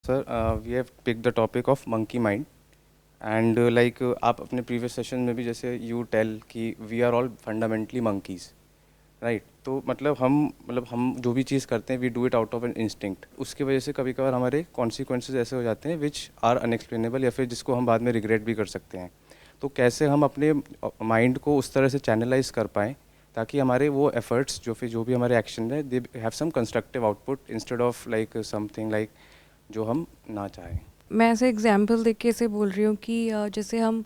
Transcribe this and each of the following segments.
Sir, we have picked the topic of monkey mind and like आप अपने previous session में भी जैसे you tell कि we are all fundamentally monkeys, right? तो मतलब हम जो भी चीज़ करते हैं we do it out of an instinct. उसकी वजह से कभी कभार हमारे consequences ऐसे हो जाते हैं which are unexplainable या फिर जिसको हम बाद में regret भी कर सकते हैं. तो कैसे हम अपने माइंड को उस तरह से चैनलाइज कर पाएँ ताकि हमारे वो एफर्ट्स जो भी हमारे एक्शन है they have some constructive output instead of like something like जो हम ना चाहें. मैं ऐसे एग्जाम्पल देख के ऐसे बोल रही हूँ कि जैसे हम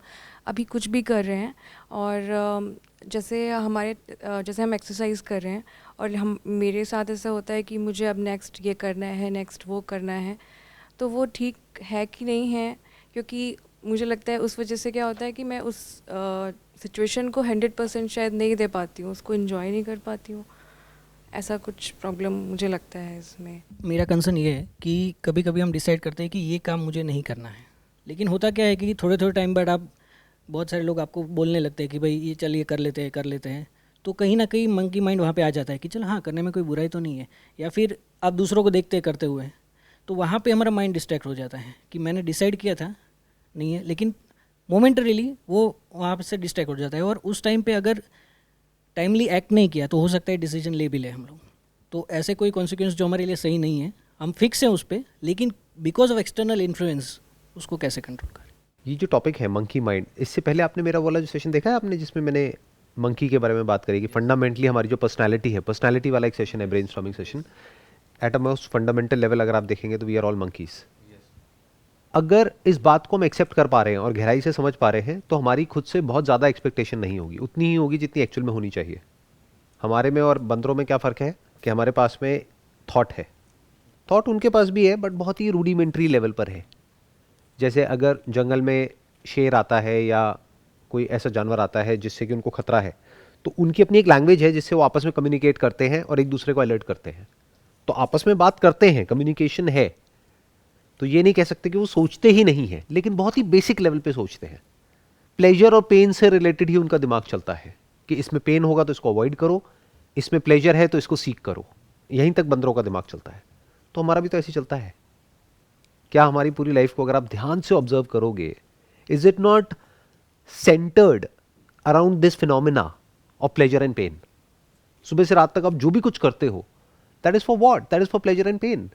अभी कुछ भी कर रहे हैं और जैसे हम एक्सरसाइज कर रहे हैं और हम मेरे साथ ऐसा होता है कि मुझे अब नेक्स्ट ये करना है, नेक्स्ट वो करना है, तो वो ठीक है कि नहीं है, क्योंकि मुझे लगता है उस वजह से क्या होता है कि मैं उस सिचुएशन को 100% शायद नहीं दे पाती हूँ, उसको इन्जॉय नहीं कर पाती हूँ. ऐसा कुछ प्रॉब्लम मुझे लगता है इसमें. मेरा कंसर्न ये है कि कभी कभी हम डिसाइड करते हैं कि ये काम मुझे नहीं करना है, लेकिन होता क्या है कि थोड़े थोड़े टाइम बाद आप बहुत सारे लोग आपको बोलने लगते हैं कि भाई ये चलिए कर लेते हैं, तो कहीं ना कहीं मंकी माइंड वहाँ पे आ जाता है कि चल हाँ करने में कोई बुराई तो नहीं है, या फिर आप दूसरों को देखते हैं करते हुए, तो वहाँ पे हमारा माइंड डिस्ट्रैक्ट हो जाता है कि मैंने डिसाइड किया था नहीं है, लेकिन मोमेंटरीली वो वहाँ से डिस्ट्रैक्ट हो जाता है, और उस टाइम पे अगर टाइमली एक्ट नहीं किया तो हो सकता है डिसीजन ले भी ले हम लोग. तो ऐसे कोई कॉन्सिक्वेंस जो हमारे लिए सही नहीं है, हम फिक्स हैं उस पर, लेकिन बिकॉज ऑफ एक्सटर्नल इन्फ्लुएंस उसको कैसे कंट्रोल करें. ये जो टॉपिक है मंकी माइंड, इससे पहले आपने मेरा वाला जो सेशन देखा है आपने, जिसमें मैंने मंकी के बारे में बात करी कि फंडामेंटली हमारी जो पर्सनालिटी है, पर्सनालिटी वाला एक सेशन है, brain storming session. At a most fundamental level अगर आप देखेंगे तो वी आर ऑल मंकीज. अगर इस बात को हम एक्सेप्ट कर पा रहे हैं और गहराई से समझ पा रहे हैं तो हमारी खुद से बहुत ज़्यादा एक्सपेक्टेशन नहीं होगी, उतनी ही होगी जितनी एक्चुअल में होनी चाहिए. हमारे में और बंदरों में क्या फ़र्क है कि हमारे पास में थॉट है, थॉट उनके पास भी है बट बहुत ही रूडिमेंट्री लेवल पर है. जैसे अगर जंगल में शेर आता है या कोई ऐसा जानवर आता है जिससे कि उनको खतरा है, तो उनकी अपनी एक लैंग्वेज है जिससे वो आपस में कम्युनिकेट करते हैं और एक दूसरे को अलर्ट करते हैं. तो आपस में बात करते हैं, कम्युनिकेशन है. तो ये नहीं कह सकते कि वो सोचते ही नहीं है, लेकिन बहुत ही बेसिक लेवल पे सोचते हैं. प्लेजर और पेन से रिलेटेड ही उनका दिमाग चलता है कि इसमें पेन होगा तो इसको अवॉइड करो, इसमें प्लेजर है तो इसको सीख करो. यहीं तक बंदरों का दिमाग चलता है. तो हमारा भी तो ऐसे ही चलता है. क्या हमारी पूरी लाइफ को अगर आप दैन से ऑब्जर्व करोगे, is it not centred around this phenomena of pleasure and pain? सुबह से रात तक आप जो भी कुछ करते हो, that is for what? That is for pleasure and pain.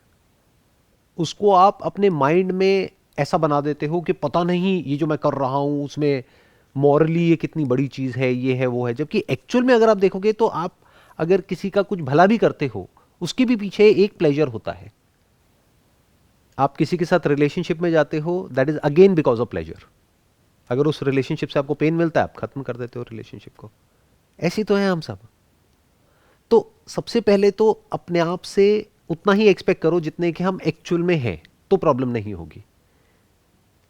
उसको आप अपने माइंड में ऐसा बना देते हो कि पता नहीं ये जो मैं कर रहा हूं उसमें मॉरली ये कितनी बड़ी चीज है, ये है वो है. जबकि एक्चुअल में अगर आप देखोगे तो आप अगर किसी का कुछ भला भी करते हो, उसके भी पीछे एक प्लेजर होता है. आप किसी के साथ रिलेशनशिप में जाते हो, that is again because of pleasure. अगर उस रिलेशनशिप से आपको पेन मिलता है, आप खत्म कर देते हो रिलेशनशिप को. ऐसी तो है हम सब. तो सबसे पहले तो अपने आप से उतना ही एक्सपेक्ट करो जितने कि हम एक्चुअल में हैं, तो प्रॉब्लम नहीं होगी.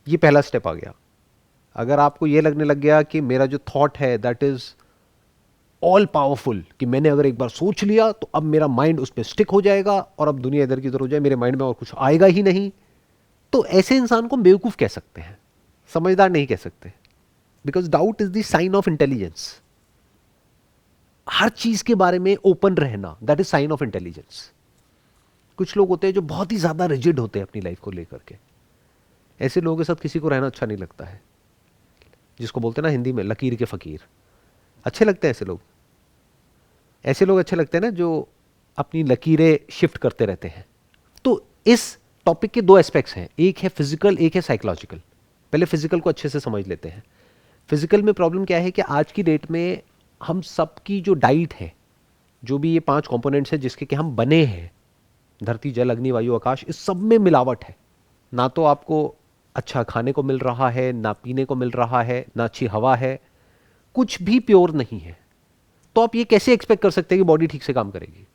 ये पहला स्टेप आ गया. अगर आपको ये लगने लग गया कि मेरा जो थॉट है दैट इज ऑल पावरफुल, कि मैंने अगर एक बार सोच लिया तो अब मेरा माइंड उस पर स्टिक हो जाएगा और अब दुनिया इधर की उधर हो जाए, मेरे माइंड में और कुछ आएगा ही नहीं, तो ऐसे इंसान को बेवकूफ कह सकते हैं, समझदार नहीं कह सकते. Because doubt is the sign of intelligence. हर चीज के बारे में ओपन रहना, that is sign of intelligence. कुछ लोग होते हैं जो बहुत ही ज्यादा रिजिड होते हैं अपनी लाइफ को लेकर के. ऐसे लोगों के साथ किसी को रहना अच्छा नहीं लगता है. जिसको बोलते हैं ना हिंदी में लकीर के फकीर, अच्छे लगते हैं ऐसे लोग. ऐसे लोग अच्छे लगते हैं ना जो अपनी लकीरें शिफ्ट करते रहते हैं. तो इस टॉपिक के दो एस्पेक्ट्स हैं, एक है फिजिकल, एक है साइकोलॉजिकल. पहले फिजिकल को अच्छे से समझ लेते हैं. फिजिकल में प्रॉब्लम क्या है कि आज की डेट में हम सबकी जो डाइट है, जो भी ये 5 कंपोनेंट्स हैं जिसके कि हम बने हैं, धरती जल अग्नि वायु आकाश, इस सब में मिलावट है. ना तो आपको अच्छा खाने को मिल रहा है, ना पीने को मिल रहा है, ना अच्छी हवा है, कुछ भी प्योर नहीं है. तो आप ये कैसे एक्सपेक्ट कर सकते हैं कि बॉडी ठीक से काम करेगी?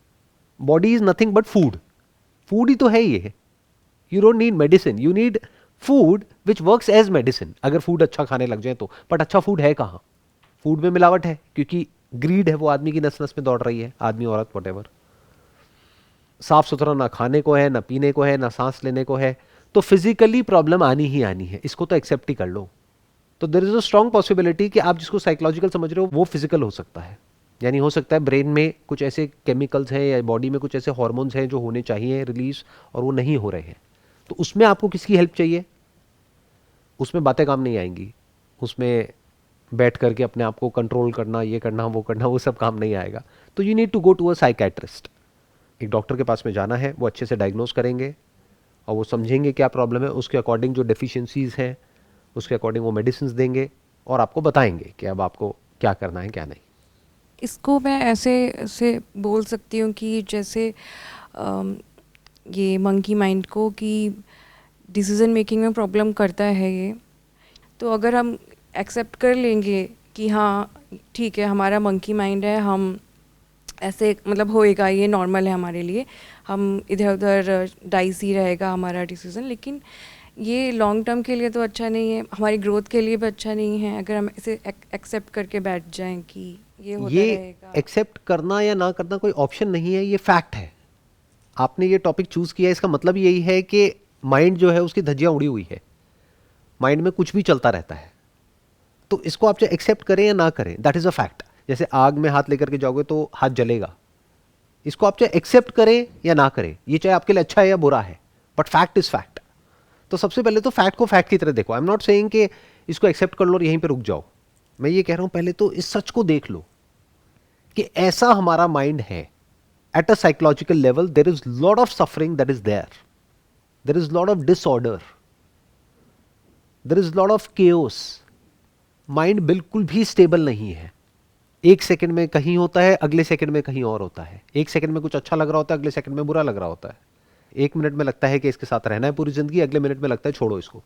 Body is nothing but food. Food ही तो है ये. You don't need medicine, you need food which works as medicine. अगर फूड अच्छा खाने लग जाए तो. बट अच्छा फूड है कहां? फूड में मिलावट है, क्योंकि ग्रीड है वो आदमी की नस नस में दौड़ रही है, आदमी औरत वॉटेवर. साफ सुथरा ना खाने को है, ना पीने को है, ना सांस लेने को है. तो फिजिकली प्रॉब्लम आनी ही आनी है, इसको तो एक्सेप्ट ही कर लो. तो there is a strong possibility कि आप जिसको साइकोलॉजिकल समझ रहे हो वो फिजिकल हो सकता है. यानी हो सकता है ब्रेन में कुछ ऐसे केमिकल्स हैं या बॉडी में कुछ ऐसे हार्मोन्स हैं जो होने चाहिए रिलीज, और वो नहीं हो रहे हैं. तो उसमें आपको किसकी हेल्प चाहिए? उसमें बातें काम नहीं आएंगी, उसमें बैठ करके अपने आप को कंट्रोल करना, ये करना वो करना, वो सब काम नहीं आएगा। तो you need to go to a psychiatrist. एक डॉक्टर के पास में जाना है, वो अच्छे से डायग्नोस करेंगे और वो समझेंगे क्या प्रॉब्लम है, उसके अकॉर्डिंग जो डेफिशिएंसीज हैं उसके अकॉर्डिंग वो मेडिसिन देंगे और आपको बताएंगे कि अब आपको क्या करना है क्या नहीं। इसको मैं ऐसे बोल सकती हूँ कि जैसे ये मंकी माइंड को कि डिसीजन मेकिंग में प्रॉब्लम करता है ये, तो अगर हम एक्सेप्ट कर लेंगे कि हाँ ठीक है हमारा मंकी माइंड है, हम ऐसे मतलब होएगा, ये नॉर्मल है हमारे लिए, हम इधर उधर डाइस ही रहेगा हमारा डिसीजन, लेकिन ये लॉन्ग टर्म के लिए तो अच्छा नहीं है, हमारी ग्रोथ के लिए भी अच्छा नहीं है अगर हम इसे एक्सेप्ट करके बैठ जाएं कि ये होता ये रहेगा। एक्सेप्ट करना या ना करना कोई ऑप्शन नहीं है, ये फैक्ट है। आपने ये टॉपिक चूज किया, इसका मतलब यही है कि माइंड जो है उसकी धज्जियां उड़ी हुई है, माइंड में कुछ भी चलता रहता है। तो इसको आप चाहे एक्सेप्ट करें या ना करें, दैट इज अ फैक्ट। जैसे आग में हाथ लेकर के जाओगे तो हाथ जलेगा, इसको आप चाहे एक्सेप्ट करें या ना करें, ये चाहे आपके लिए अच्छा है या बुरा है, बट फैक्ट इज फैक्ट। तो सबसे पहले तो फैक्ट को फैक्ट की तरह देखो। आई एम नॉट सेइंग कि इसको एक्सेप्ट कर लो और यहीं पे रुक जाओ। मैं ये कह रहा हूं पहले तो इस सच को देख लो कि ऐसा हमारा माइंड है। At a psychological level there is lot of suffering that is there is lot of disorder, there is lot of chaos. Mind बिल्कुल भी स्टेबल नहीं है। एक सेकंड में कहीं होता है, अगले सेकंड में कहीं और होता है। एक सेकंड में कुछ अच्छा लग रहा होता है, अगले सेकंड में बुरा लग रहा होता है। एक मिनट में लगता है कि इसके साथ रहना है पूरी जिंदगी, अगले मिनट में लगता है छोड़ो इसको।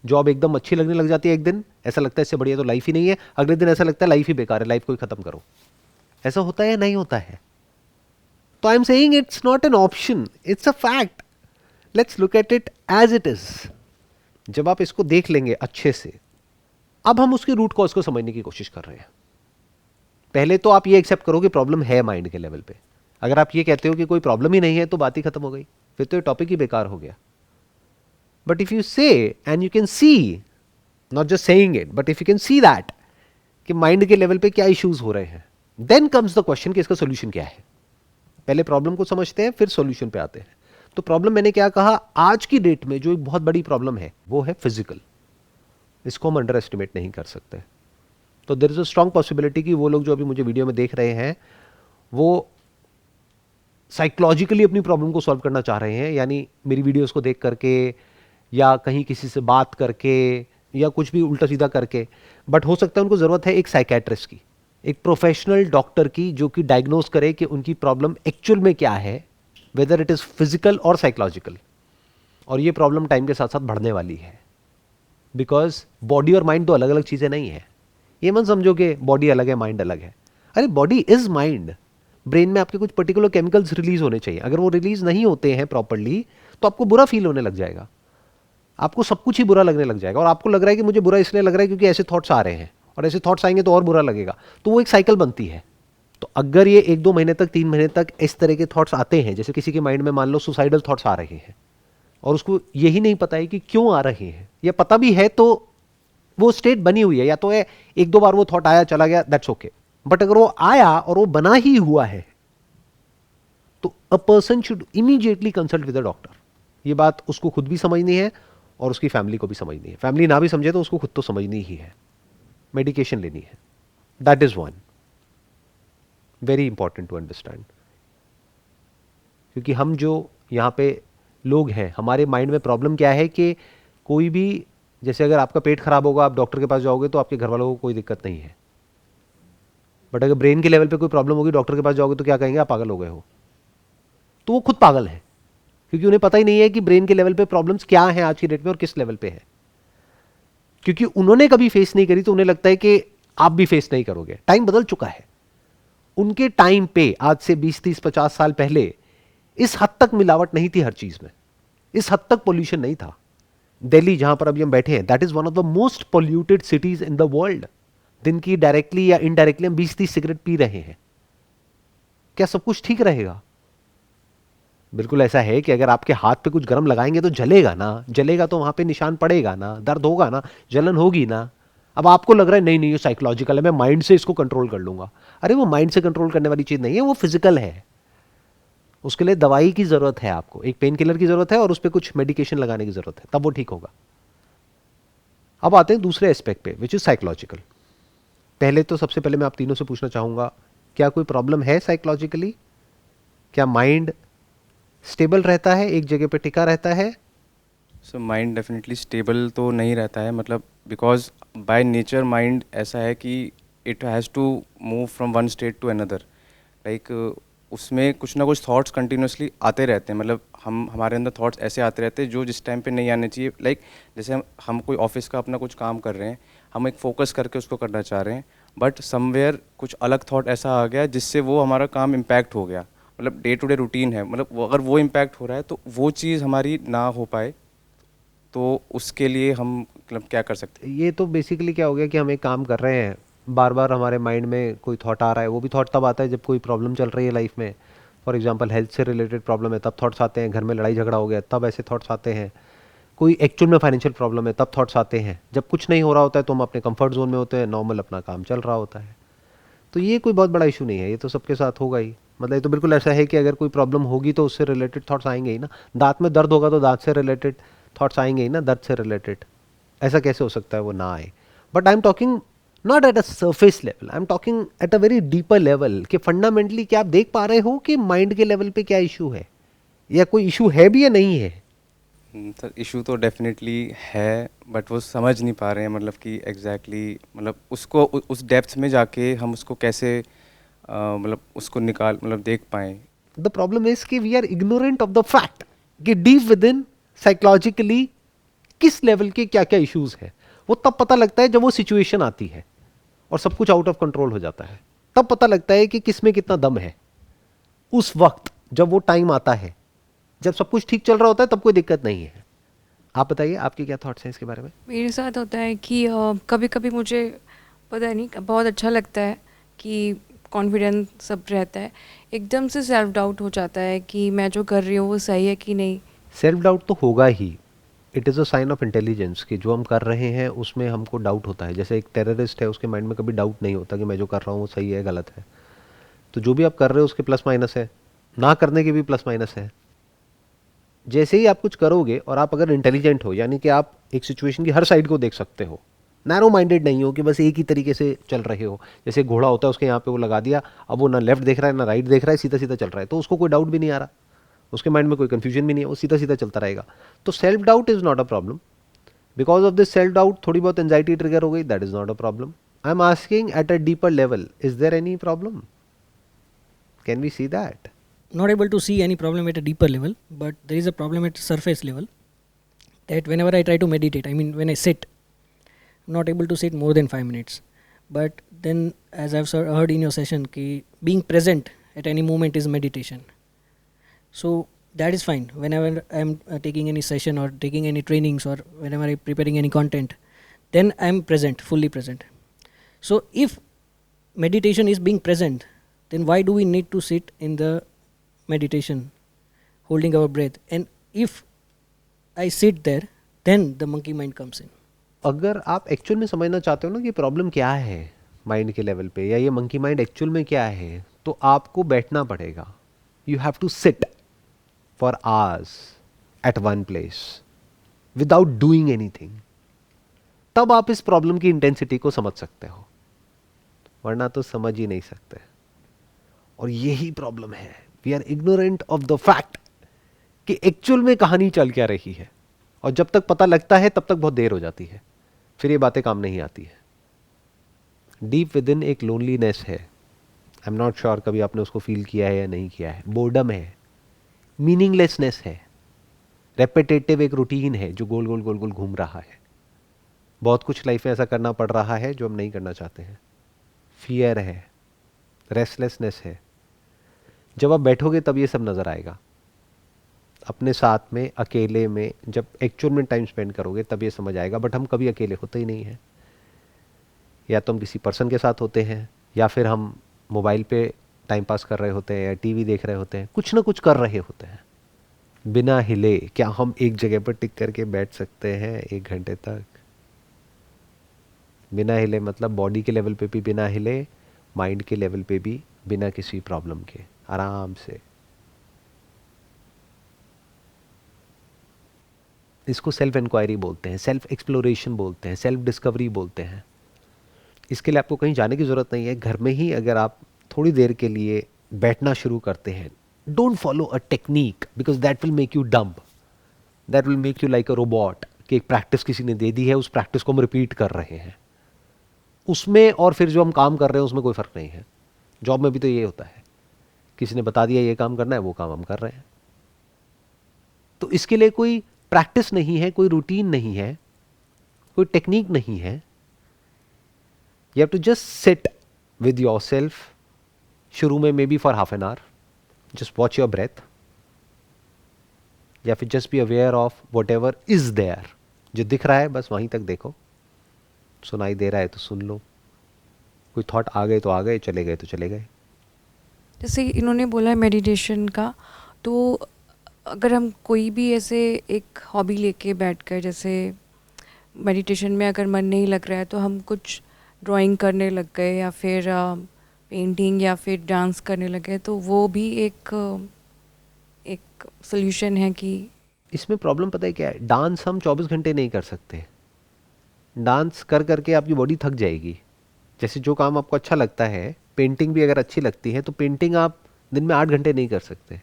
जॉब एकदम अच्छी लगने लग जाती है, एक दिन ऐसा लगता है इससे बढ़िया तो लाइफ ही नहीं है, अगले दिन ऐसा लगता है लाइफ ही बेकार है, लाइफ को ही खत्म करो। ऐसा होता है या नहीं होता है? तो I am saying it's not an option, it's a fact. Let's look at it as it is. जब आप इसको देख लेंगे अच्छे से, अब हम उसके रूट कॉज को समझने की कोशिश कर रहे हैं। पहले तो आप ये एक्सेप्ट करो कि प्रॉब्लम है माइंड के लेवल पे। अगर आप ये कहते हो कि कोई प्रॉब्लम ही नहीं है तो बात ही खत्म हो गई, फिर तो ये टॉपिक ही बेकार हो गया। बट इफ यू से and you can see, not just saying it, but if you can see that कि माइंड के लेवल पे क्या इश्यूज हो रहे हैं, देन कम्स द क्वेश्चन कि इसका सोल्यूशन क्या है। पहले प्रॉब्लम को समझते हैं, फिर सोल्यूशन पे आते हैं। तो प्रॉब्लम मैंने क्या कहा, आज की डेट में जो एक बहुत बड़ी प्रॉब्लम है वो है फिजिकल। इसको हम अंडर एस्टिमेट नहीं कर सकते। तो there is a strong possibility कि वो लोग जो अभी मुझे वीडियो में देख रहे हैं वो साइकोलॉजिकली अपनी प्रॉब्लम को सॉल्व करना चाह रहे हैं, यानी मेरी वीडियोस को देख करके या कहीं किसी से बात करके या कुछ भी उल्टा सीधा करके। बट हो सकता है उनको ज़रूरत है एक साइकेट्रिस्ट की, एक प्रोफेशनल डॉक्टर की, जो कि डायग्नोस करे कि उनकी प्रॉब्लम एक्चुअल में क्या है, वेदर इट इज़ फिजिकल और साइकोलॉजिकल। और ये प्रॉब्लम टाइम के साथ साथ बढ़ने वाली है, बिकॉज बॉडी और माइंड दो अलग अलग चीज़ें नहीं है। ये मत समझो कि बॉडी अलग है माइंड अलग है। अरे बॉडी इज माइंड। ब्रेन में आपके कुछ पर्टिकुलर केमिकल्स रिलीज होने चाहिए, अगर वो रिलीज नहीं होते हैं प्रॉपरली तो आपको बुरा फील होने लग जाएगा, आपको सब कुछ ही बुरा लगने लग जाएगा। और आपको लग रहा है कि मुझे बुरा इसलिए लग रहा है क्योंकि ऐसे थॉट्स आ रहे हैं, और ऐसे थॉट्स आएंगे तो और बुरा लगेगा, तो वो एक साइकिल बनती है। तो अगर ये 1-2 महीने तक 3 महीने तक इस तरह के थॉट्स आते हैं, जैसे किसी के माइंड में मान लो सुसाइडल थॉट्स आ रहे हैं और उसको यही नहीं पता है कि क्यों आ रहे हैं, या पता भी है तो वो स्टेट बनी हुई है, या तो है 1-2 बार वो थॉट आया चला गया, दैट्स ओके। बट अगर वो आया और वो बना ही हुआ है तो a person should immediately consult with a doctor. ये बात उसको खुद भी समझनी है और उसकी फैमिली को भी समझनी है। फैमिली ना भी समझे तो उसको खुद तो समझनी ही है, मेडिकेशन लेनी है। That is one very important to understand. क्योंकि हम जो यहाँ पे लोग हैं, हमारे माइंड में प्रॉब्लम क्या है कि कोई भी, जैसे अगर आपका पेट खराब होगा आप डॉक्टर के पास जाओगे तो आपके घर वालों को कोई दिक्कत नहीं है, बट अगर ब्रेन के लेवल पे कोई प्रॉब्लम होगी डॉक्टर के पास जाओगे तो क्या कहेंगे, आप पागल हो गए हो। तो वो खुद पागल है, क्योंकि उन्हें पता ही नहीं है कि ब्रेन के लेवल पे प्रॉब्लम्स क्या हैं आज की डेट में और किस लेवल पे है। क्योंकि उन्होंने कभी फेस नहीं करी तो उन्हें लगता है कि आप भी फेस नहीं करोगे। टाइम बदल चुका है। उनके टाइम पे आज से 20-30-50 साल पहले इस हद तक मिलावट नहीं थी हर चीज में, इस हद तक पोल्यूशन नहीं था। दिल्ली जहां पर अभी हम बैठे हैं, that is one of the most polluted cities in the world. दिन की डायरेक्टली या इनडायरेक्टली हम 20-30 सिगरेट पी रहे हैं। क्या सब कुछ ठीक रहेगा? बिल्कुल ऐसा है कि अगर आपके हाथ पे कुछ गर्म लगाएंगे तो जलेगा ना, जलेगा तो वहां पे निशान पड़ेगा ना, दर्द होगा ना, जलन होगी ना। अब आपको लग रहा है नहीं नहीं ये साइकोलॉजिकल है, मैं माइंड से इसको कंट्रोल कर लूंगा। अरे वो माइंड से कंट्रोल करने वाली चीज नहीं है, वो फिजिकल है। उसके लिए दवाई की ज़रूरत है, आपको एक पेन किलर की ज़रूरत है और उस पर कुछ मेडिकेशन लगाने की ज़रूरत है, तब वो ठीक होगा। अब आते हैं दूसरे एस्पेक्ट पे, विच इज़ साइकोलॉजिकल। पहले तो सबसे पहले मैं आप तीनों से पूछना चाहूँगा, क्या कोई प्रॉब्लम है साइकोलॉजिकली? क्या माइंड स्टेबल रहता है, एक जगह पे टिका रहता है? सो माइंड डेफिनेटली स्टेबल तो नहीं रहता है, मतलब बिकॉज बाय नेचर माइंड ऐसा है कि it has to move from one state to another. Like उसमें कुछ ना कुछ थॉट्स कंटिन्यूसली आते रहते हैं, मतलब हमारे अंदर थॉट्स ऐसे आते रहते हैं जो जिस टाइम पे नहीं आने चाहिए। लाइक जैसे हम कोई ऑफिस का अपना कुछ काम कर रहे हैं, हम एक फोकस करके उसको करना चाह रहे हैं, बट समवेयर कुछ अलग थॉट ऐसा आ गया जिससे वो हमारा काम इम्पैक्ट हो गया। मतलब डे टू डे रूटीन है, मतलब अगर वो इम्पैक्ट हो रहा है तो वो चीज़ हमारी ना हो पाए, तो उसके लिए हम मतलब क्या कर सकते ये तो बेसिकली क्या हो गया कि हम एक काम कर रहे हैं, बार बार हमारे माइंड में कोई थॉट आ रहा है, वो भी थॉट तब आता है जब कोई प्रॉब्लम चल रही है लाइफ में। फॉर एग्जांपल हेल्थ से रिलेटेड प्रॉब्लम है तब थॉट्स आते हैं, घर में लड़ाई झगड़ा हो गया तब ऐसे थॉट्स आते हैं, कोई एक्चुअल में फाइनेंशियल प्रॉब्लम है तब थॉट्स आते हैं। जब कुछ नहीं हो रहा होता है तो हम अपने कंफर्ट जोन में होते हैं, नॉर्मल अपना काम चल रहा होता है। तो ये कोई बहुत बड़ा इशू नहीं है, ये तो सबके साथ होगा ही। मतलब ये तो बिल्कुल ऐसा है कि अगर कोई प्रॉब्लम होगी तो उससे रिलेटेड थॉट्स आएंगे ही ना। दांत में दर्द होगा तो दांत से रिलेटेड थॉट्स आएंगे ही ना, दर्द से रिलेटेड। ऐसा कैसे हो सकता है वो ना आए? But I am talking not at a surface level, I am talking at a very deeper level, कि फंडामेंटली क्या आप देख पा रहे हो कि माइंड के लेवल पे क्या इशू है, या कोई इशू है भी या नहीं है? सर इशू तो डेफिनेटली है, बट वो समझ नहीं पा रहे हैं, मतलब कि मतलब उसको उस डेप्थ में जाके हम उसको कैसे मतलब उसको निकाल मतलब देख पाएँ। द प्रॉब्लम इज कि we are ignorant of the fact कि डीप विद इन साइकोलॉजिकली किस लेवल के क्या क्या इश्यूज है। वो तब पता लगता है जब वो सिचुएशन आती है और सब कुछ आउट ऑफ कंट्रोल हो जाता है, तब पता लगता है कि किस में कितना दम है। उस वक्त जब वो टाइम आता है, जब सब कुछ ठीक चल रहा होता है, तब कोई दिक्कत नहीं है। आप बताइए, आपके क्या थॉट्स हैं इसके बारे में? मेरे साथ होता है कि कभी कभी मुझे पता नहीं बहुत अच्छा लगता है कि कॉन्फिडेंस सब रहता है, एकदम से सेल्फ डाउट हो जाता है कि मैं जो कर रही हूँ वो सही है कि नहीं। सेल्फ डाउट तो होगा ही, it is a sign of intelligence कि जो हम कर रहे हैं उसमें हमको डाउट होता है। जैसे एक टेररिस्ट है, उसके माइंड में कभी डाउट नहीं होता कि मैं जो कर रहा हूँ वो सही है गलत है। तो जो भी आप कर रहे हो उसके प्लस माइनस है, ना करने के भी प्लस माइनस है। जैसे ही आप कुछ करोगे और आप अगर इंटेलिजेंट हो, यानी कि आप एक सिचुएशन की हर साइड को देख सकते हो, नैरो माइंडेड नहीं हो कि बस एक ही तरीके से चल रहे हो। जैसे घोड़ा होता है, उसके यहाँ पे वो लगा दिया, अब वो ना लेफ्ट देख रहा है ना राइट देख रहा है, सीधा सीधा चल रहा है, तो उसको कोई डाउट भी नहीं आ रहा, उसके माइंड में कोई कंफ्यूजन भी नहीं है, वो सीधा सीधा चलता रहेगा। तो self doubt is not a problem. Because of this self doubt थोड़ी बहुत एंजाइटी ट्रिगर हो गई, that is not a problem. I am asking at a deeper level, is there any problem? Can we see that? Not able to see any problem at a deeper level, but there is a problem at surface level, that whenever I try to meditate, I mean when I sit, I'm not able to sit more than 5 minutes. But then, as I've heard in your session, ki being present at any moment is meditation. So that is fine. Whenever I'm taking any session or taking any trainings, or whenever I'm preparing any content, then I'm present, fully present. So if meditation is being present, then why do we need to sit in the meditation holding our breath? And if I sit there, then the monkey mind comes in. अगर आप actual में समझना चाहते हो ना कि problem क्या है माइंड के लेवल पे, या ये मंकी माइंड एक्चुअल में क्या है, तो आपको बैठना पड़ेगा। You have to sit for hours at one place without doing anything. तब आप इस प्रॉब्लम की इंटेंसिटी को समझ सकते हो, वरना तो समझ ही नहीं सकते। और यही प्रॉब्लम है, we are ignorant of the fact कि एक्चुअल में कहानी चल क्या रही है। और जब तक पता लगता है तब तक बहुत देर हो जाती है, फिर ये बातें काम नहीं आती है। डीप विद इन एक लोनलीनेस है, आई एम नॉट श्योर कभी आपने उसको फील किया है या नहीं किया है। बोर्डम है, मीनिंगलेसनेस है, रेपिटेटिव एक रूटीन है जो गोल गोल गोल गोल घूम रहा है। बहुत कुछ लाइफ में ऐसा करना पड़ रहा है जो हम नहीं करना चाहते हैं। फियर है, रेस्टलेसनेस है। जब आप बैठोगे तब ये सब नज़र आएगा, अपने साथ में अकेले में जब एक्चुअल में टाइम स्पेंड करोगे तब ये समझ आएगा। बट हम कभी अकेले होते ही नहीं हैं, या तो हम किसी पर्सन के साथ होते हैं, या फिर हम मोबाइल पे टाइम पास कर रहे होते हैं, या टीवी देख रहे होते हैं, कुछ ना कुछ कर रहे होते हैं बिना हिले। क्या हम एक जगह पर टिक करके बैठ सकते हैं 1 घंटे तक बिना हिले? मतलब बॉडी के लेवल पे भी बिना हिले, माइंड के लेवल पे भी बिना किसी प्रॉब्लम के, आराम से। इसको सेल्फ इंक्वायरी बोलते हैं, सेल्फ एक्सप्लोरेशन बोलते हैं, सेल्फ डिस्कवरी बोलते हैं। इसके लिए आपको कहीं जाने की ज़रूरत नहीं है। घर में ही अगर आप थोड़ी देर के लिए बैठना शुरू करते हैं, don't follow a technique because that will make you dumb, that will make you like a robot, कि एक प्रैक्टिस किसी ने दे दी है, उस प्रैक्टिस को हम रिपीट कर रहे हैं। उसमें और फिर जो हम काम कर रहे हैं उसमें कोई फ़र्क नहीं है। जॉब में भी तो ये होता है, किसी ने बता दिया ये काम करना है, वो काम हम कर रहे हैं। तो इसके लिए कोई प्रैक्टिस नहीं है, कोई रूटीन नहीं है, कोई टेक्निक नहीं है। You have to just sit with yourself. शुरू में may be for half an hour, just watch your breath, या फिर just be aware of whatever is there. जो दिख रहा है बस वहीं तक देखो, सुनाई दे रहा है तो सुन लो, कोई थॉट आ गए तो आ गए, चले गए तो चले गए। जैसे इन्होंने बोला है मेडिटेशन का, तो अगर हम कोई भी ऐसे एक हॉबी लेके बैठकर, जैसे मेडिटेशन में अगर मन नहीं लग रहा है तो हम कुछ ड्राइंग करने लग गए या फिर पेंटिंग या फिर डांस करने लग गए, तो वो भी एक सोल्यूशन है कि इसमें प्रॉब्लम पता है क्या है, डांस हम 24 घंटे नहीं कर सकते। डांस कर करके आपकी बॉडी थक जाएगी। जैसे जो काम आपको अच्छा लगता है, पेंटिंग भी अगर अच्छी लगती है तो पेंटिंग आप दिन में 8 घंटे नहीं कर सकते,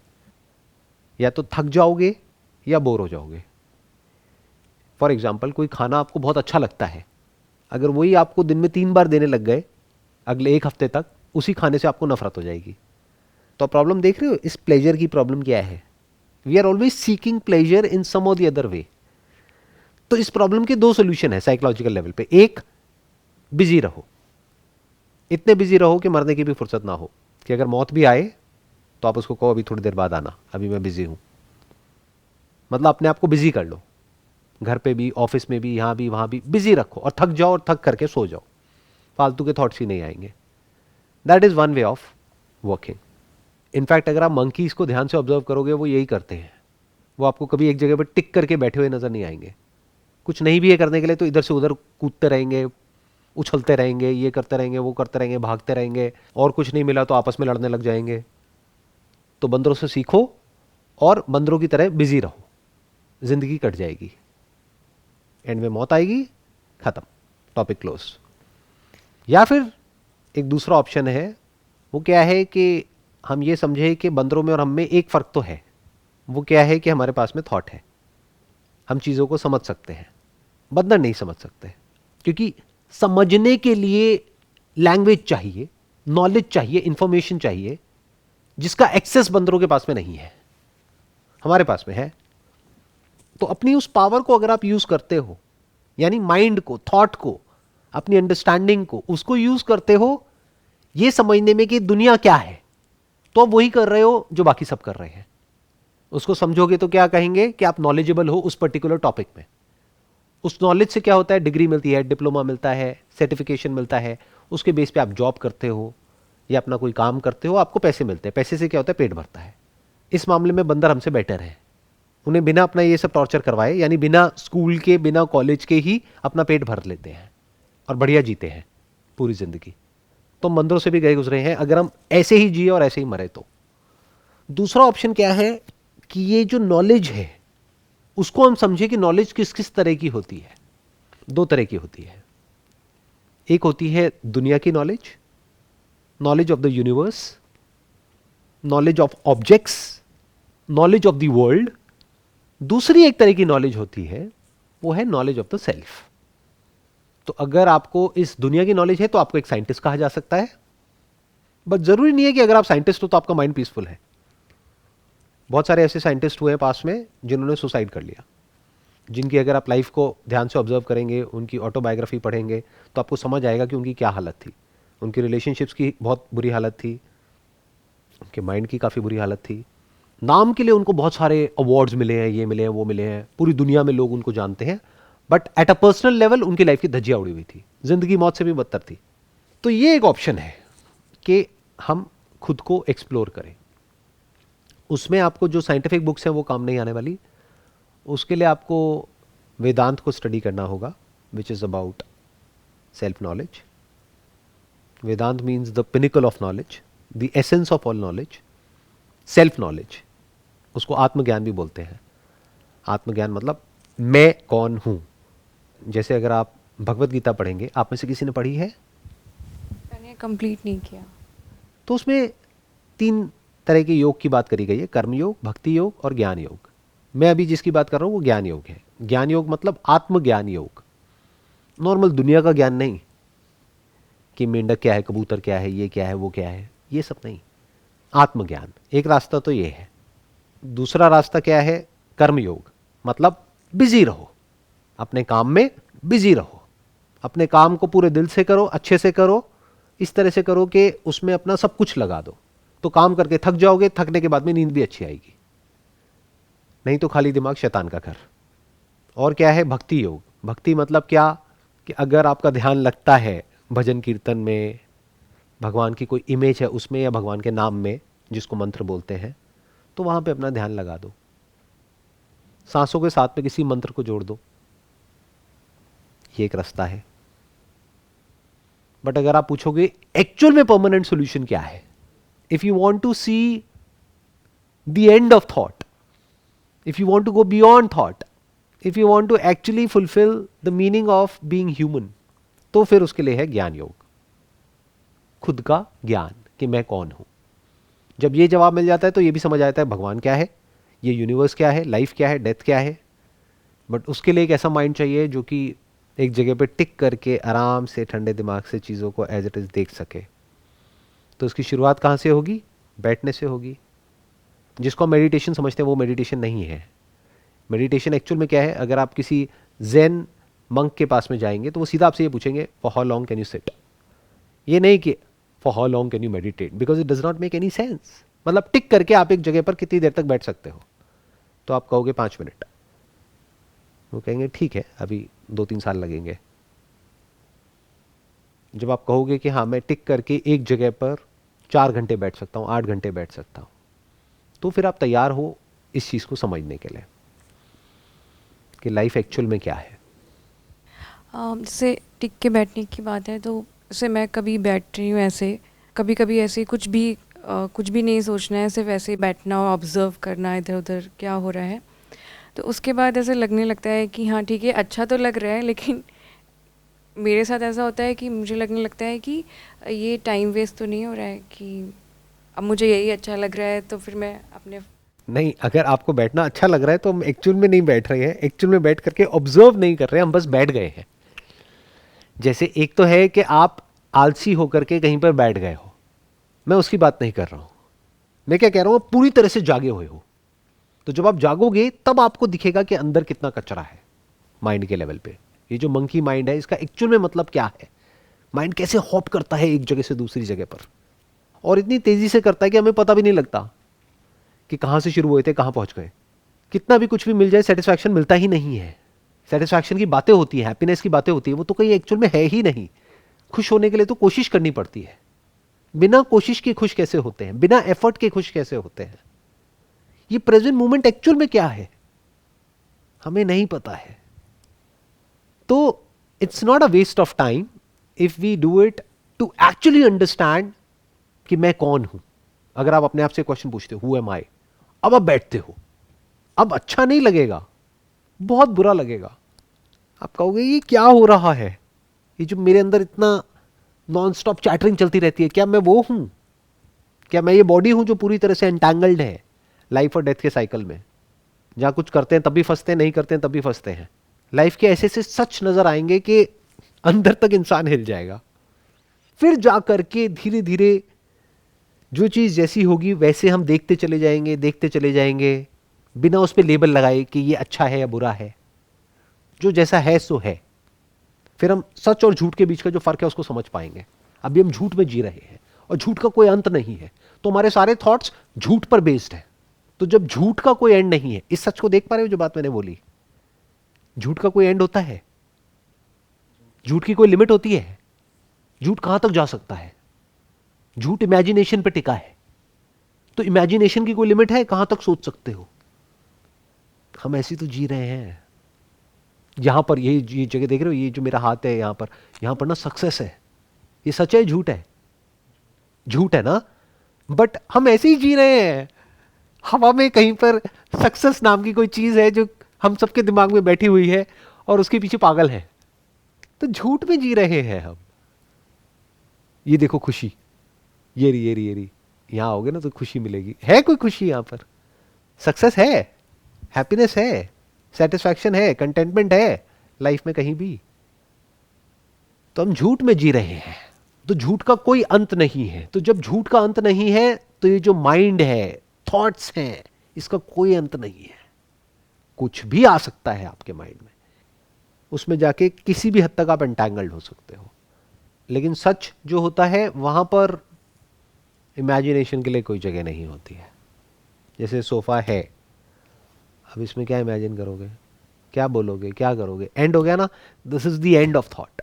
या तो थक जाओगे या बोर हो जाओगे। फॉर एग्जाम्पल, कोई खाना आपको बहुत अच्छा लगता है, अगर वही आपको दिन में 3 बार देने लग गए अगले 1 हफ्ते तक, उसी खाने से आपको नफरत हो जाएगी। तो प्रॉब्लम देख रहे हो, इस प्लेजर की प्रॉब्लम क्या है? We are always seeking pleasure in some और द अदर वे। तो इस प्रॉब्लम के 2 सोल्यूशन है साइकोलॉजिकल लेवल पे। एक, बिजी रहो, इतने बिजी रहो कि मरने की भी फुर्सत ना हो, कि अगर मौत भी आए तो आप उसको कहो अभी थोड़ी देर बाद आना, अभी मैं बिजी हूं। मतलब अपने आप को बिजी कर लो, घर पे भी, ऑफिस में भी, यहां भी, वहां भी बिजी रखो, और थक जाओ और थक करके सो जाओ, फालतू के थॉट्स ही नहीं आएंगे। That is one way of working. In fact अगर आप मंकीज को ध्यान से ऑब्जर्व करोगे, वो यही करते हैं। वो आपको कभी एक जगह पर टिक करके बैठे हुए नजर नहीं आएंगे। कुछ नहीं भी है करने के लिए तो इधर से उधर कूदते रहेंगे, उछलते रहेंगे, ये करते रहेंगे, वो करते रहेंगे, भागते रहेंगे, और कुछ नहीं मिला तो आपस में लड़ने लग जाएंगे। तो बंदरों से सीखो और बंदरों की तरह बिजी रहो, जिंदगी कट जाएगी, एंड में मौत आएगी, खत्म, टॉपिक क्लोज। या फिर एक दूसरा ऑप्शन है, वो क्या है कि हम ये समझे कि बंदरों में और हम में एक फ़र्क तो है। वो क्या है कि हमारे पास में थॉट है, हम चीज़ों को समझ सकते हैं, बंदर नहीं समझ सकते, क्योंकि समझने के लिए लैंग्वेज चाहिए, नॉलेज चाहिए, इंफॉर्मेशन चाहिए, जिसका एक्सेस बंदरों के पास में नहीं है, हमारे पास में है। तो अपनी उस पावर को अगर आप यूज करते हो, यानी माइंड को, थॉट को, अपनी अंडरस्टैंडिंग को, उसको यूज करते हो ये समझने में कि दुनिया क्या है, तो आप वही कर रहे हो जो बाकी सब कर रहे हैं। उसको समझोगे तो क्या कहेंगे कि आप नॉलेजेबल हो उस पर्टिकुलर टॉपिक में। उस नॉलेज से क्या होता है, डिग्री मिलती है, डिप्लोमा मिलता है, सर्टिफिकेशन मिलता है, उसके बेस पे आप जॉब करते हो या अपना कोई काम करते हो, आपको पैसे मिलते हैं। पैसे से क्या होता है, पेट भरता है। इस मामले में बंदर हमसे बेटर है। उन्हें बिना अपना ये सब टॉर्चर करवाए, यानी बिना स्कूल के, बिना कॉलेज के ही अपना पेट भर लेते हैं और बढ़िया जीते हैं पूरी जिंदगी। तो हम बंदरों से भी गए गुजरे हैं, अगर हम ऐसे ही जिए और ऐसे ही मरे तो। दूसरा ऑप्शन क्या है कि ये जो नॉलेज है उसको हम समझे कि नॉलेज किस किस तरह की होती है। 2 तरह की होती है। एक होती है दुनिया की knowledge, knowledge of the universe, knowledge of objects, knowledge of the world. दूसरी एक तरह की नॉलेज होती है, वो है नॉलेज ऑफ द सेल्फ। तो अगर आपको इस दुनिया की नॉलेज है तो आपको एक साइंटिस्ट कहा जा सकता है, बट जरूरी नहीं है कि अगर आप साइंटिस्ट हो तो आपका माइंड पीसफुल है। बहुत सारे ऐसे साइंटिस्ट हुए हैं पास में जिन्होंने सुसाइड कर लिया, जिनकी अगर आप लाइफ को ध्यान से ऑब्जर्व करेंगे, उनकी ऑटोबायोग्राफी पढ़ेंगे तो आपको समझ आएगा कि उनकी क्या हालत थी। उनकी रिलेशनशिप्स की बहुत बुरी हालत थी, उनके माइंड की काफ़ी बुरी हालत थी। नाम के लिए उनको बहुत सारे अवार्ड्स मिले हैं, ये मिले हैं, वो मिले हैं, पूरी दुनिया में लोग उनको जानते हैं, but at a personal level उनकी लाइफ की धज्जियां उड़ी हुई थी, जिंदगी मौत से भी बदतर थी। तो ये एक ऑप्शन है कि हम खुद को एक्सप्लोर करें। उसमें आपको जो साइंटिफिक बुक्स हैं वो काम नहीं आने वाली। उसके लिए आपको वेदांत को स्टडी करना होगा, which is about self knowledge. Vedanta means the pinnacle of knowledge, the essence of all knowledge, self knowledge. उसको आत्मज्ञान भी बोलते हैं। आत्मज्ञान मतलब मैं कौन हूं, जैसे अगर आप भगवत गीता पढ़ेंगे, आप में से किसी ने पढ़ी है मैंने कंप्लीट नहीं किया। तो उसमें 3 तरह के योग की बात करी गई है, कर्म योग, भक्ति योग और ज्ञान योग। मैं अभी जिसकी बात कर रहा हूं वो ज्ञान योग है। ज्ञान योग मतलब आत्मज्ञान योग, नॉर्मल दुनिया का ज्ञान नहीं कि मेंढक क्या है, कबूतर क्या है, ये क्या है, वो क्या है, ये सब नहीं। आत्मज्ञान एक रास्ता तो ये है। दूसरा रास्ता क्या है, कर्म योग, मतलब बिजी रहो, अपने काम में बिजी रहो, अपने काम को पूरे दिल से करो, अच्छे से करो, इस तरह से करो कि उसमें अपना सब कुछ लगा दो। तो काम करके थक जाओगे, थकने के बाद में नींद भी अच्छी आएगी, नहीं तो खाली दिमाग शैतान का घर। और क्या है, भक्ति योग। भक्ति मतलब क्या कि अगर आपका ध्यान लगता है भजन कीर्तन में, भगवान की कोई इमेज है उसमें या भगवान के नाम में जिसको मंत्र बोलते हैं, तो वहां पे अपना ध्यान लगा दो, सांसों के साथ में किसी मंत्र को जोड़ दो, ये एक रास्ता है। बट अगर आप पूछोगे एक्चुअल में परमानेंट सॉल्यूशन क्या है, if you want to see the end of thought, if you want to go beyond thought, if you want to actually fulfill the meaning of being human, तो फिर उसके लिए है ज्ञान योग, खुद का ज्ञान कि मैं कौन हूं। जब ये जवाब मिल जाता है तो ये भी समझ आता है भगवान क्या है, ये यूनिवर्स क्या है, लाइफ क्या है, डेथ क्या है। बट उसके लिए एक ऐसा माइंड चाहिए जो कि एक जगह पे टिक करके आराम से ठंडे दिमाग से चीज़ों को एज इट इज़ देख सके। तो उसकी शुरुआत कहाँ से होगी, बैठने से होगी। जिसको मेडिटेशन समझते हैं वो मेडिटेशन नहीं है। मेडिटेशन एक्चुअल में क्या है, अगर आप किसी ज़ेन मंक के पास में जाएंगे तो वो सीधा आपसे ये पूछेंगे for how long can you sit, ये नहीं कि for how long can you meditate, because it does not make any sense. मतलब टिक करके आप एक जगह पर कितनी देर तक बैठ सकते हो, तो आप कहोगे 5 मिनट, वो कहेंगे ठीक है अभी 2-3 साल लगेंगे। जब आप कहोगे कि हाँ मैं टिक करके एक जगह पर 4 घंटे बैठ सकता हूँ, 8 घंटे बैठ सकता हूँ, तो फिर आप तैयार हो इस चीज़ को समझने के लिए कि लाइफ एक्चुअल में क्या है। जैसे टिक के बैठने की बात है, तो जैसे मैं कभी बैठ रही हूँ ऐसे, कभी कभी ऐसे कुछ भी नहीं सोचना है, सिर्फ ऐसे ही बैठना और ऑब्ज़र्व करना इधर उधर क्या हो रहा है। तो उसके बाद ऐसे लगने लगता है कि हाँ ठीक है, अच्छा तो लग रहा है, लेकिन मेरे साथ ऐसा होता है कि मुझे लगने लगता है कि ये टाइम वेस्ट तो नहीं हो रहा है, कि अब मुझे यही अच्छा लग रहा है तो फिर मैं अपने नहीं, अगर आपको बैठना अच्छा लग रहा है तो हम एक्चुअल में नहीं बैठ रहे हैं, एक्चुअल में बैठ करके ऑब्जर्व नहीं कर रहे हैं, हम बस बैठ गए हैं। जैसे एक तो है कि आप आलसी होकर के कहीं पर बैठ गए हो, मैं उसकी बात नहीं कर रहा हूं। मैं क्या कह रहा हूं, पूरी तरह से जागे हुए हो। तो जब आप जागोगे तब आपको दिखेगा कि अंदर कितना कचरा है माइंड के लेवल पे। ये जो मंकी माइंड है इसका एक्चुअल में मतलब क्या है, माइंड कैसे हॉप करता है एक जगह से दूसरी जगह पर, और इतनी तेजी से करता है कि हमें पता भी नहीं लगता कि कहां से शुरू हुए थे कहां पहुंच गए। कितना भी कुछ भी मिल जाए सेटिस्फैक्शन मिलता ही नहीं है। सेटिस्फैक्शन की बातें होती है, हैप्पीनेस की बातें होती है, वो तो कहीं एक्चुअल में है ही नहीं। खुश होने के लिए तो कोशिश करनी पड़ती है। बिना कोशिश के खुश कैसे होते हैं, बिना एफर्ट के खुश कैसे होते हैं। ये प्रेजेंट मोमेंट एक्चुअल में क्या है हमें नहीं पता है। तो it's not a waste of time if we do it to actually understand कि मैं कौन हूं। अगर आप अपने आप से क्वेश्चन पूछते हो हु एम आई, अब आप बैठते हो, अब अच्छा नहीं लगेगा, बहुत बुरा लगेगा। आप कहोगे ये क्या हो रहा है, ये जो मेरे अंदर इतना नॉन स्टॉप चैटरिंग चलती रहती है, क्या मैं वो हूं, क्या मैं ये बॉडी हूं जो पूरी तरह से एंटैंगल्ड है लाइफ और डेथ के साइकिल में, जहां कुछ करते हैं तब भी फंसते हैं, नहीं करते हैं तब भी फंसते हैं। लाइफ के ऐसे से सच नजर आएंगे कि अंदर तक इंसान हिल जाएगा। फिर जाकर के धीरे धीरे जो चीज जैसी होगी वैसे हम देखते चले जाएंगे, देखते चले जाएंगे, बिना उस पर लेबल लगाए कि ये अच्छा है या बुरा है। जो जैसा है सो है। फिर हम सच और झूठ के बीच का जो फर्क है उसको समझ पाएंगे। अभी हम झूठ में जी रहे हैं और झूठ का कोई अंत नहीं है, तो हमारे सारे थॉट्स झूठ पर बेस्ड है। तो जब झूठ का कोई एंड नहीं है, इस सच को देख पा रहे हो जो बात मैंने बोली, झूठ का कोई एंड होता है, झूठ की कोई लिमिट होती है, झूठ कहां तक जा सकता है। झूठ इमेजिनेशन पे टिका है, तो इमेजिनेशन की कोई लिमिट है, कहां तक सोच सकते हो। हम ऐसी तो जी रहे हैं। यहां पर ये जगह देख रहे हो, ये जो मेरा हाथ है यहां पर ना सक्सेस है, ये सच है झूठ है, झूठ है ना, बट हम ऐसे ही जी रहे हैं। हवा में कहीं पर सक्सेस नाम की कोई चीज है जो हम सबके दिमाग में बैठी हुई है और उसके पीछे पागल है। तो झूठ में जी रहे हैं हम। ये देखो खुशी, ये रही, ये रही, ये रही, यहां आओगे ना तो खुशी मिलेगी। है कोई खुशी यहां पर? सक्सेस है, हैप्पीनेस है, सेटिस्फैक्शन है, कंटेंटमेंट है लाइफ में कहीं भी? तो हम झूठ में जी रहे हैं। तो झूठ का कोई अंत नहीं है। तो जब झूठ का अंत नहीं है तो ये जो माइंड है, थॉट्स हैं, इसका कोई अंत नहीं है। कुछ भी आ सकता है आपके माइंड में, उसमें जाके किसी भी हद तक आप एंटैंगल्ड हो सकते हो। लेकिन सच जो होता है वहां पर इमेजिनेशन के लिए कोई जगह नहीं होती है। जैसे सोफा है, अब इसमें क्या इमेजिन करोगे, क्या बोलोगे, क्या करोगे? एंड हो गया ना। This is the end of thought.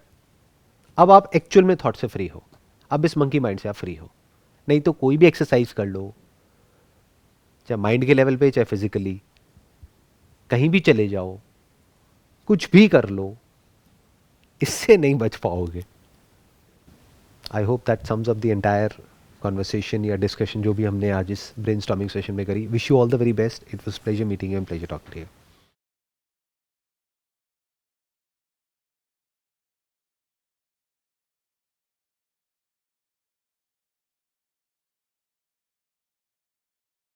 अब आप एक्चुअल में थॉट से फ्री हो। अब इस मंकी माइंड से आप फ्री हो। नहीं तो कोई भी एक्सरसाइज कर लो, चाहे माइंड के लेवल पे चाहे फिजिकली, कहीं भी चले जाओ, कुछ भी कर लो, इससे नहीं बच पाओगे। I hope that sums up the entire conversation या डिस्कशन जो भी हमने आज इस ब्रेनस्टॉर्मिंग सेशन में करी। Wish you all the very best. It was pleasure meeting you and pleasure talking to you.